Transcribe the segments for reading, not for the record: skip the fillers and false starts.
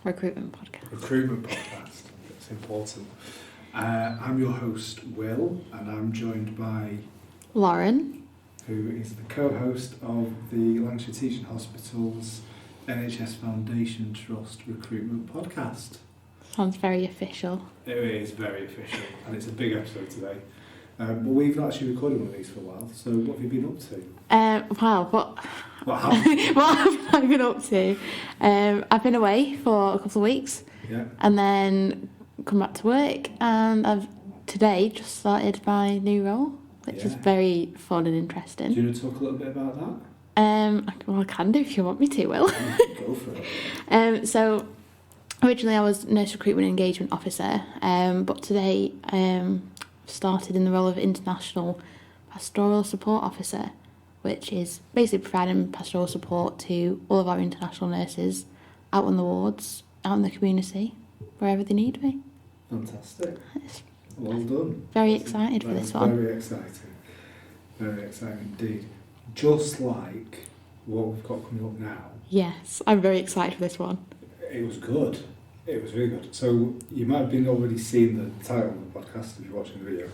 Recruitment podcast. Recruitment podcast. It's important. I'm your host, Will, and I'm joined by Lauren, who is the co-host of the Lancashire Teaching Hospital's NHS Foundation Trust Recruitment podcast. Sounds very official. It is very official, and it's a big episode today. But we've not actually recorded one of these for a while, so what have you been up to? Wow, what happened? what have I been up to? I've been away for a couple of weeks, and then come back to work, and I've today just started my new role, which is very fun and interesting. Do you want to talk a little bit about that? I can do if you want me to, Will. Go for it. So originally I was Nurse Recruitment Engagement Officer, but today started in the role of International Pastoral Support Officer, which is basically providing pastoral support to all of our international nurses out on the wards, out in the community, wherever they need me. Fantastic. Well done. Very excited for this one. Very exciting. Very exciting indeed. Just like what we've got coming up now. Yes, I'm very excited for this one. It was good. It was really good. So you might have been already seen the title of the podcast if you're watching the video.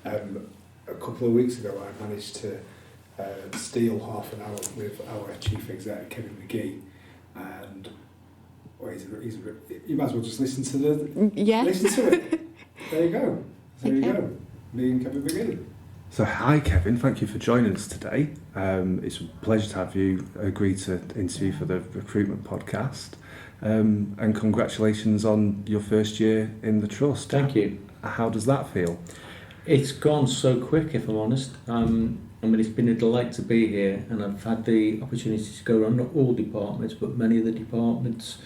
A couple of weeks ago I managed to steal half an hour with our chief exec, Kevin McGee, and you might as well just listen to listen to it. There you go. Me and Kevin McGee. So hi Kevin, thank you for joining us today. It's a pleasure to have you agree to interview for the Recruitment podcast. And congratulations on your first year in the Trust. Thank you. How does that feel? It's gone so quick, if I'm honest. It's been a delight to be here, and I've had the opportunity to go around not all departments, but many of the departments,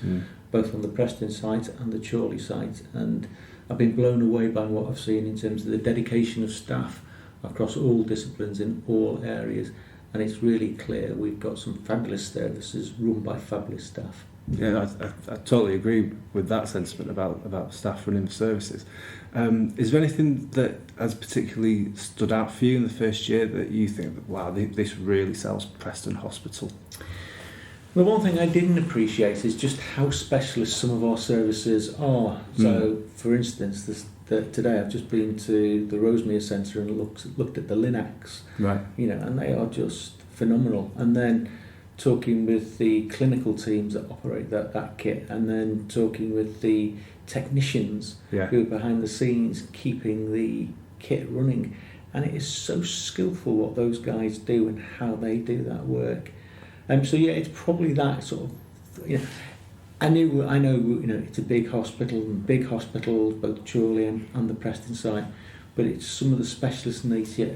both on the Preston site and the Chorley site, and I've been blown away by what I've seen in terms of the dedication of staff across all disciplines in all areas, and it's really clear we've got some fabulous services run by fabulous staff. Yeah, I totally agree with that sentiment about staff running the services. Is there anything that has particularly stood out for you in the first year that you think, wow, this really sells Preston Hospital? The one thing I didn't appreciate is just how specialist some of our services are. So, for instance, today I've just been to the Rosemere Centre and looked at the Linacs, right? And they are just phenomenal. And then talking with the clinical teams that operate that kit, and then talking with the technicians who are behind the scenes keeping the kit running, and it is so skillful what those guys do and how they do that work. It's probably that sort of. I know. It's a big hospital, and big hospitals, both Chorley and the Preston site. But it's some of the specialist nature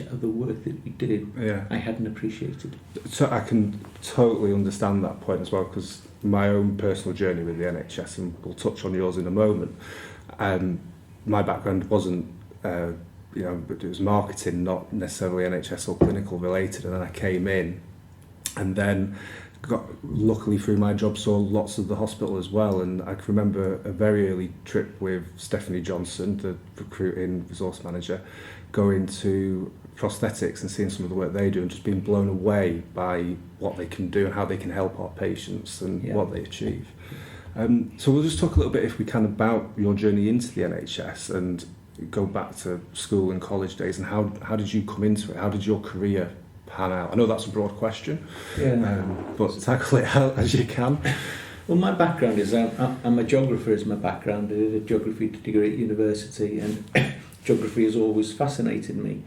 of the work that we do. I hadn't appreciated. So I can totally understand that point as well, because my own personal journey with the NHS, and we'll touch on yours in a moment. My background wasn't, but it was marketing, not necessarily NHS or clinical related. And then I came in, and then luckily through my job saw lots of the hospital as well, and I can remember a very early trip with Stephanie Johnson, the recruiting resource manager, going to prosthetics and seeing some of the work they do and just being blown away by what they can do and how they can help our patients and what they achieve. So we'll just talk a little bit, if we can, about your journey into the NHS and go back to school and college days, and how did you come into it? How did your career pan out? I know that's a broad question, but tackle it out as you can. Well, my background is I'm a geographer. Is my background. I did a geography degree at university, and geography has always fascinated me.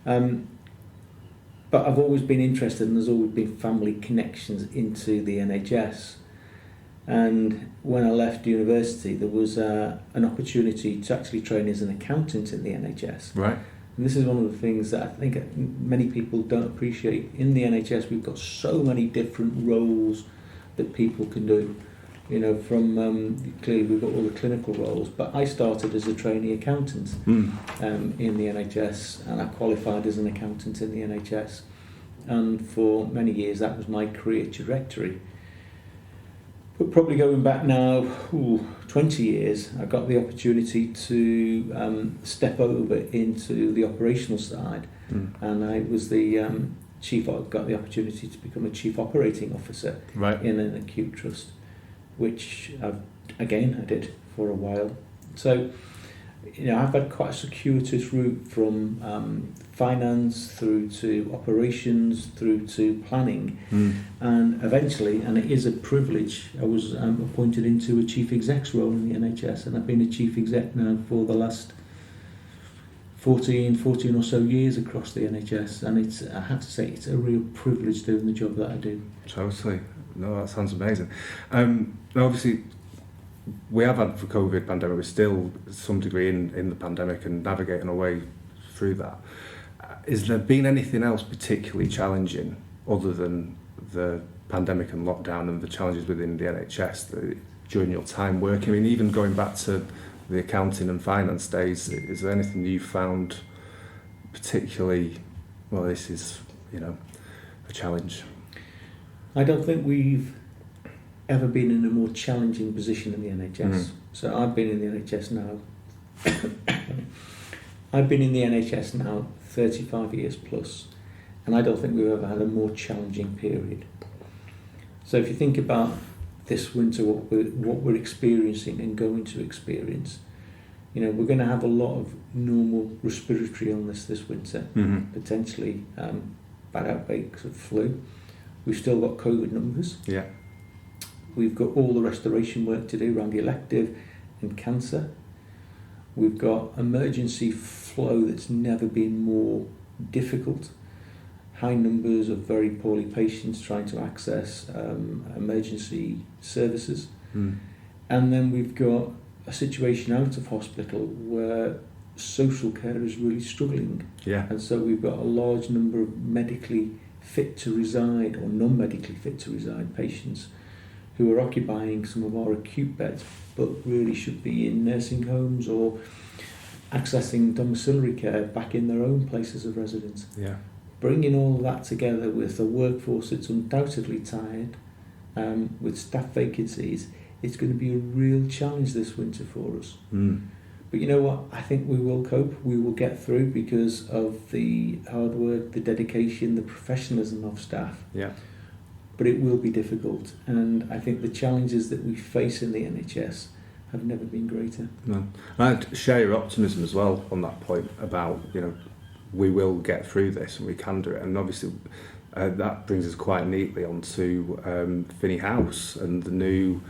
But I've always been interested, and there's always been family connections into the NHS. And when I left university, there was an opportunity to actually train as an accountant in the NHS. Right. And this is one of the things that I think many people don't appreciate. In the NHS, we've got so many different roles that people can do. Clearly we've got all the clinical roles, but I started as a trainee accountant in the NHS, and I qualified as an accountant in the NHS. And for many years, that was my career trajectory. But probably going back now, 20 years, I got the opportunity to step over into the operational side, and I was the got the opportunity to become a chief operating officer in an acute trust. which I did for a while. So, I've had quite a circuitous route from finance through to operations through to planning, and eventually, and it is a privilege, I was appointed into a chief exec's role in the NHS, and I've been a chief exec now for the last 14 or so years across the NHS, and I have to say it's a real privilege doing the job that I do. Totally. No, that sounds amazing. Obviously, we have had the COVID pandemic. We're still to some degree in the pandemic and navigating our way through that. Has there been anything else particularly challenging other than the pandemic and lockdown and the challenges within the NHS during your time working? I mean, even going back to the accounting and finance days, is there anything you found particularly, well, this is, a challenge? I don't think we've ever been in a more challenging position in the NHS. So I've been in the NHS now 35 years plus, and I don't think we've ever had a more challenging period. So if you think about this winter, what we're experiencing and going to experience, we're going to have a lot of normal respiratory illness this winter, potentially bad outbreaks of flu. We've still got COVID numbers. Yeah. We've got all the restoration work to do around the elective and cancer. We've got emergency flow that's never been more difficult. High numbers of very poorly patients trying to access emergency services. And then we've got a situation out of hospital where social care is really struggling. Yeah. And so we've got a large number of medically fit to reside or non-medically fit to reside patients who are occupying some of our acute beds but really should be in nursing homes or accessing domiciliary care back in their own places of residence. Yeah. Bringing all of that together with a workforce that's undoubtedly tired, with staff vacancies, it's going to be a real challenge this winter for us. But you know what? I think we will cope. We will get through because of the hard work, the dedication, the professionalism of staff. Yeah. But it will be difficult, and I think the challenges that we face in the NHS have never been greater. No, I'd share your optimism as well on that point about, we will get through this and we can do it. And obviously that brings us quite neatly onto Finney House and the new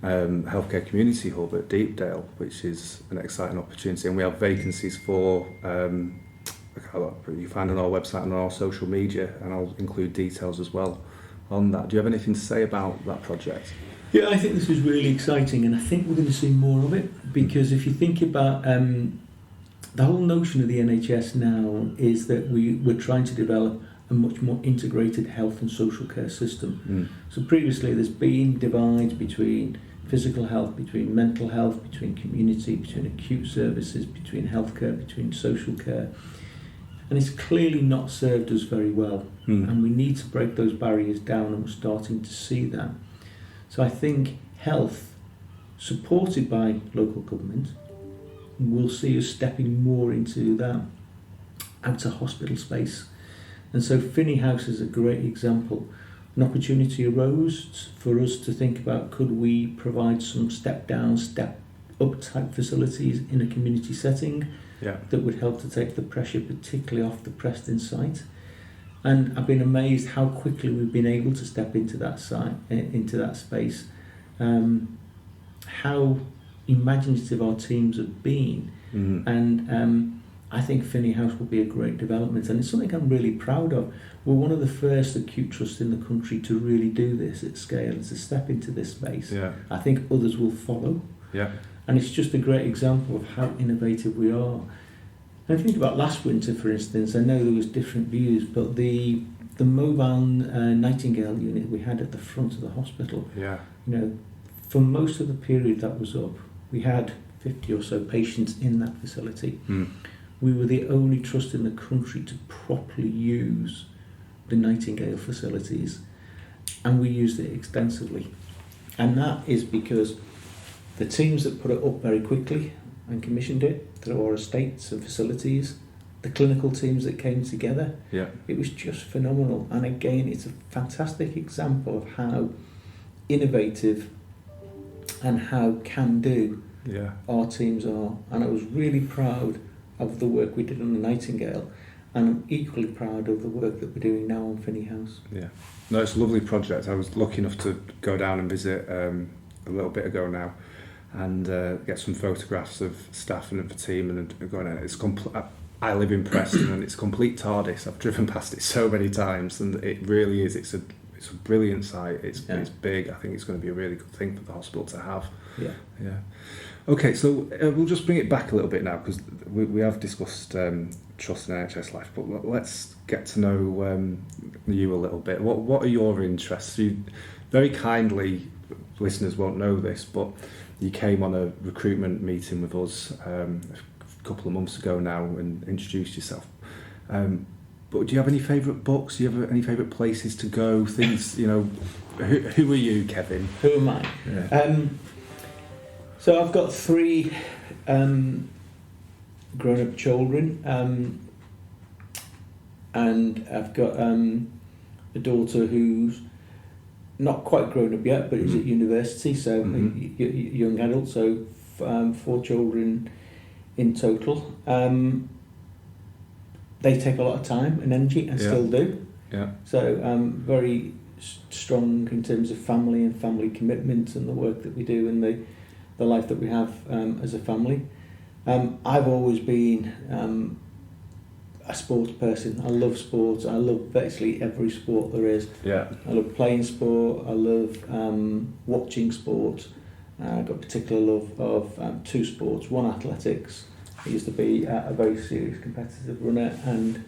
healthcare community hub at Deepdale, which is an exciting opportunity. And we have vacancies for, you find on our website and on our social media, and I'll include details as well on that. Do you have anything to say about that project? Yeah, I think this is really exciting, and I think we're going to see more of it, because if you think about the whole notion of the NHS now is that we're trying to develop a much more integrated health and social care system. So previously there's been divides between physical health, between mental health, between community, between acute services, between healthcare, between social care. And it's clearly not served us very well. And we need to break those barriers down, and we're starting to see that. So I think health, supported by local government, will see us stepping more into that outer hospital space. And so Finney House is a great example. An opportunity arose for us to think about, could we provide some step down, step up type facilities in a community setting that would help to take the pressure particularly off the Preston site. And I've been amazed how quickly we've been able to step into that site, into that space, how imaginative our teams have been, and I think Finney House will be a great development, and it's something I'm really proud of. We're one of the first acute trusts in the country to really do this at scale, and to step into this space. I think others will follow, and it's just a great example of how innovative we are. And if you think about last winter, for instance, I know there was different views, but the mobile Nightingale unit we had at the front of the hospital, for most of the period that was up, we had 50 or so patients in that facility. We were the only trust in the country to properly use the Nightingale facilities, and we used it extensively. And that is because the teams that put it up very quickly and commissioned it through our estates and facilities, the clinical teams that came together, it was just phenomenal. And again, it's a fantastic example of how innovative and how can-do Yeah. our teams are. And I was really proud of the work we did on the Nightingale, and I'm equally proud of the work that we're doing now on Finney House. Yeah. No, it's a lovely project. I was lucky enough to go down and visit a little bit ago now, and get some photographs of staff and of the team, and going in. It's I live in Preston, and it's complete TARDIS. I've driven past it so many times, and it really is. It's a brilliant site. It's big. I think it's going to be a really good thing for the hospital to have. Yeah. Yeah. Okay, so we'll just bring it back a little bit now, because we have discussed trust in NHS life, but let's get to know you a little bit. What are your interests? You very kindly, listeners won't know this, but you came on a recruitment meeting with us a couple of months ago now and introduced yourself. But do you have any favourite books? Do you have any favourite places to go? Things, you know, who are you, Kevin? Who am I? Yeah. So I've got 3 grown-up children, and I've got a daughter who's not quite grown up yet, but is at university, so a young adult, so 4 children in total. They take a lot of time and energy, and still do. Yeah. So very strong in terms of family and family commitment and the work that we do and the life that we have as a family. I've always been a sports person. I love sports. I love basically every sport there is. Yeah. I love playing sport. I love watching sport. I've got a particular love of 2 sports. One, athletics. I used to be a very serious competitive runner, and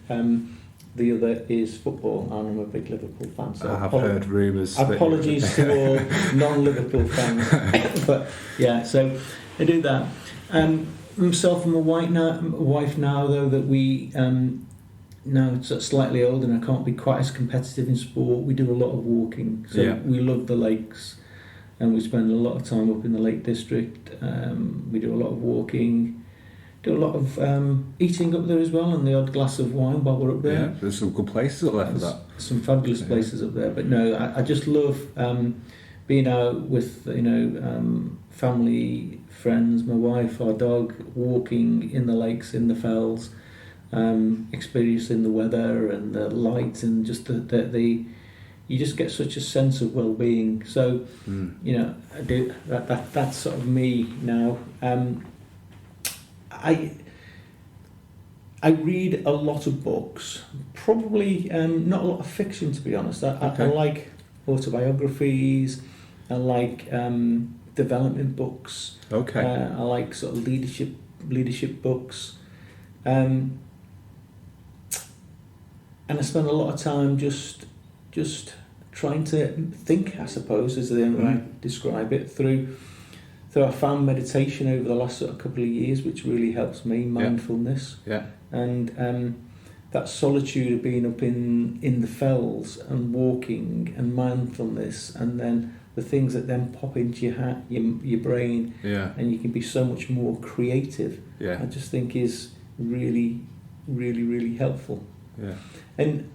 the other is football, and I'm a big Liverpool fan. So I have heard rumours. Apologies to all non-Liverpool fans, but yeah, so I do that. Myself and my wife now, though, that we now it's slightly older and I can't be quite as competitive in sport. We do a lot of walking, so we love the lakes, and we spend a lot of time up in the Lake District. We do a lot of walking. Do a lot of eating up there as well, and the odd glass of wine while we're up there. Yeah, there's some good places up there for that. Some fabulous places up there. But no, I just love being out with family, friends, my wife, our dog, walking in the lakes, in the fells, experiencing the weather and the light, and just the you just get such a sense of well-being. So you know, I do that's sort of me now. I read a lot of books, probably not a lot of fiction, to be honest. I like autobiographies, I like development books. I like sort of leadership books, and I spend a lot of time just trying to think, I suppose, is the only way I describe it, through. So I found meditation over the last sort of couple of years, which really helps me, mindfulness. Yeah. And that solitude of being up in the fells and walking and mindfulness, and then the things that then pop into your brain, and you can be so much more creative. I just think is really, really, really helpful. Yeah. And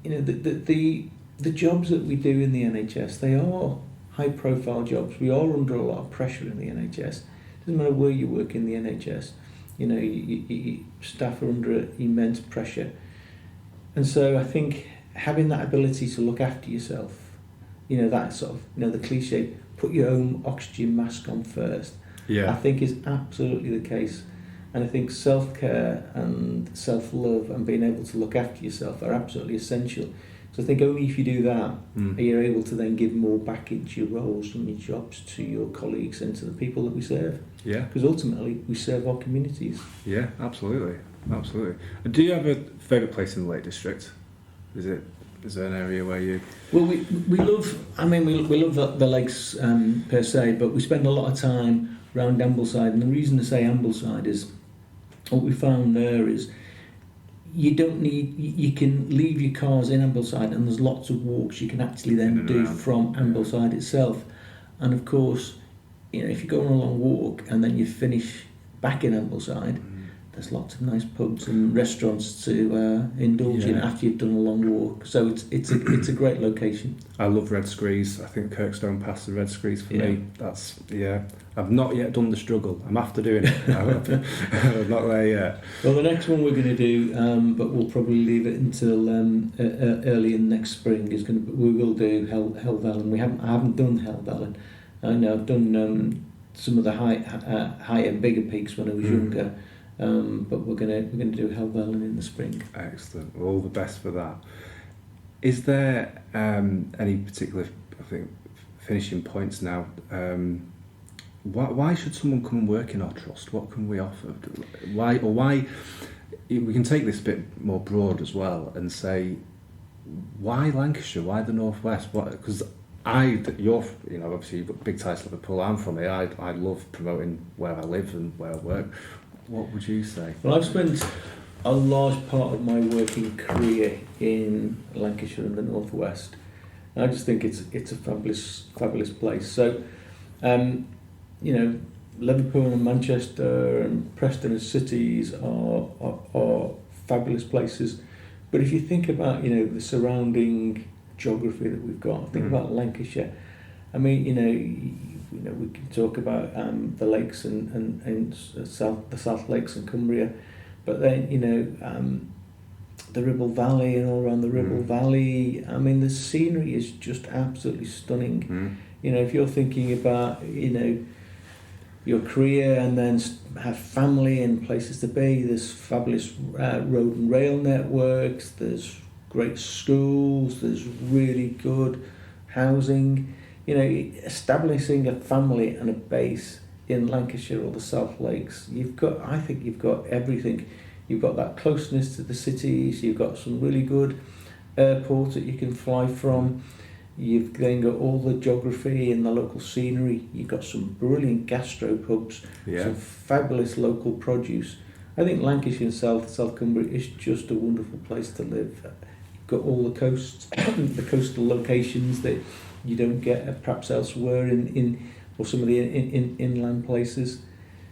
you know, the jobs that we do in the NHS, they are high-profile jobs. We are under a lot of pressure in the NHS. Doesn't matter where you work in the NHS. You know, you staff are under immense pressure, and so I think having that ability to look after yourself, you know, that sort of, you know, the cliche, put your own oxygen mask on first. I think is absolutely the case, and I think self-care and self-love and being able to look after yourself are absolutely essential. So I think only if you do that, you're able to then give more back into your roles and your jobs to your colleagues and to the people that we serve. Yeah. Because ultimately, we serve our communities. Yeah, absolutely. Do you have a favourite place in the Lake District? Is there an area where you... Well, we love... I mean, we love the lakes per se, but we spend a lot of time around Ambleside. And the reason to say Ambleside is, what we found there is, you can leave your cars in Ambleside, and there's lots of walks you can actually then do from Ambleside itself. And of course, you know, if you go on a long walk and then you finish back in Ambleside, there's lots of nice pubs and restaurants to indulge in after you've done a long walk. So it's a great location. I love Red Screes. I think Kirkstone Pass the Red Screes for me. That's I've not yet done the struggle. I'm after doing it. I'm not there yet. Well, the next one we're going to do, but we'll probably leave it until early in next spring. We will do Helvellyn. I haven't done Helvellyn. I know I've done some of the higher, bigger peaks when I was younger. But we're gonna do Helvellyn in the spring. Excellent. Well, all the best for that. Is there any particular, I think, finishing points now? Why should someone come and work in our trust? What can we offer? Why we can take this a bit more broad as well and say, why Lancashire? Why the Northwest? Because obviously you've got big ties to Liverpool. I'm from here. I love promoting where I live and where I work. What would you say? Well, I've spent a large part of my working career in Lancashire and the Northwest. And I just think it's a fabulous place. So, Liverpool and Manchester and Preston as cities are fabulous places. But if you think about the surrounding geography that we've got, think about Lancashire. I mean, we can talk about the lakes and the South Lakes and Cumbria, but then the Ribble Valley and all around the Ribble Valley. I mean, the scenery is just absolutely stunning. If you're thinking about your career and then have family and places to be, there's fabulous road and rail networks. There's great schools. There's really good housing. Establishing a family and a base in Lancashire or the South Lakes, I think you've got everything. You've got that closeness to the cities, you've got some really good airports that you can fly from, you've then got all the geography and the local scenery, you've got some brilliant gastropubs, some fabulous local produce. I think Lancashire and South Cumbria is just a wonderful place to live. You've got all the coasts, the coastal locations that you don't get perhaps elsewhere or some of the inland places.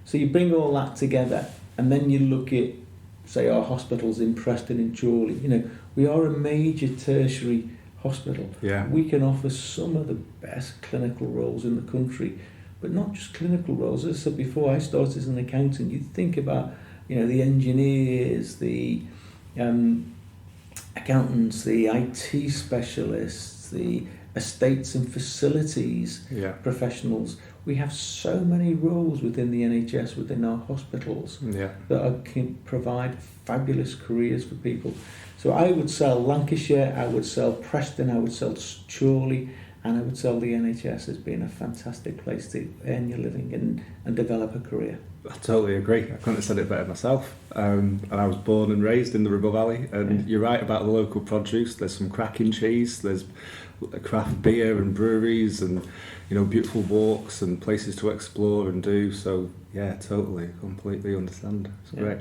So you bring all that together, and then you look at, say, our hospitals in Preston and Chorley. We are a major tertiary hospital. Yeah. We can offer some of the best clinical roles in the country, but not just clinical roles. As I said before, I started as an accountant. You think about, the engineers, the accountants, the IT specialists, the estates and facilities professionals. We have so many roles within the NHS, within our hospitals, that can provide fabulous careers for people. So I would sell Lancashire, I would sell Preston, I would sell Chorley, and I would sell the NHS as being a fantastic place to earn your living and develop a career. I totally agree. I couldn't have said it better myself. And I was born and raised in the Ribble Valley, and you're right about the local produce. There's some cracking cheese, there's craft beer and breweries, and beautiful walks and places to explore and do. So totally, completely understand. It's great.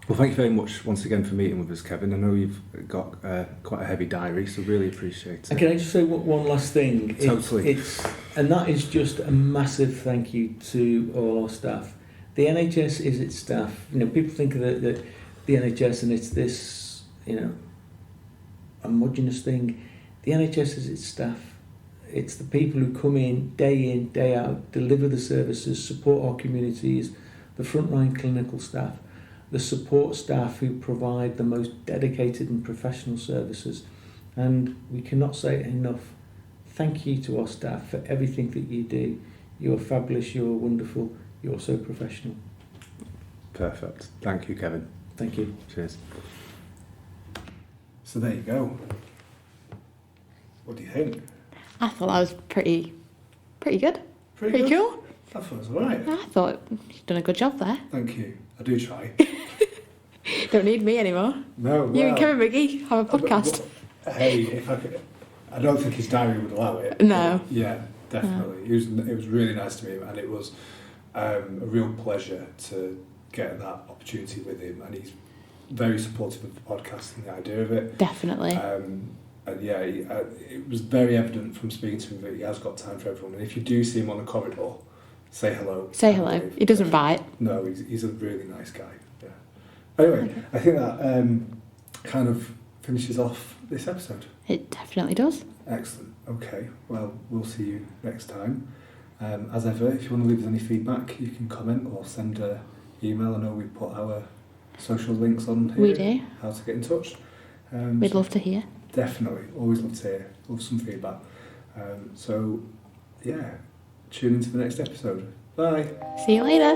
Well, thank you very much once again for meeting with us, Kevin. I know you've got quite a heavy diary, so really appreciate it. And can I just say one last thing? Totally. And that is just a massive thank you to all our staff. The NHS is its staff. People think of the NHS and it's this, homogenous thing. The NHS is its staff. It's the people who come in, day out, deliver the services, support our communities, the frontline clinical staff, the support staff who provide the most dedicated and professional services. And we cannot say it enough. Thank you to our staff for everything that you do. You're fabulous, you're wonderful, you're so professional. Perfect. Thank you, Kevin. Thank you. Cheers. So there you go. What do you think? I thought that was pretty good. Pretty good? cool. I thought it was alright. I thought you've done a good job there. Thank you. I do try. Don't need me anymore. No, well, you and Kevin McGee have a podcast. Hey, if I could, I don't think his diary would allow it. No. Yeah, definitely. No. It was really nice to meet him, and it was a real pleasure to get that opportunity with him. And he's very supportive of the podcast and the idea of it. Definitely. And it was very evident from speaking to him that he has got time for everyone. And if you do see him on the corridor, say hello. Say hello. He doesn't bite. No, he's a really nice guy. Yeah. Anyway, I think that kind of finishes off this episode. It definitely does. Excellent. Okay. Well, we'll see you next time. As ever, if you want to leave us any feedback, you can comment or send an email. I know we put our social links on here. We do. How to get in touch. We'd love to hear. Definitely. Always love to hear. Love some feedback. So, yeah, tune into the next episode. Bye. See you later.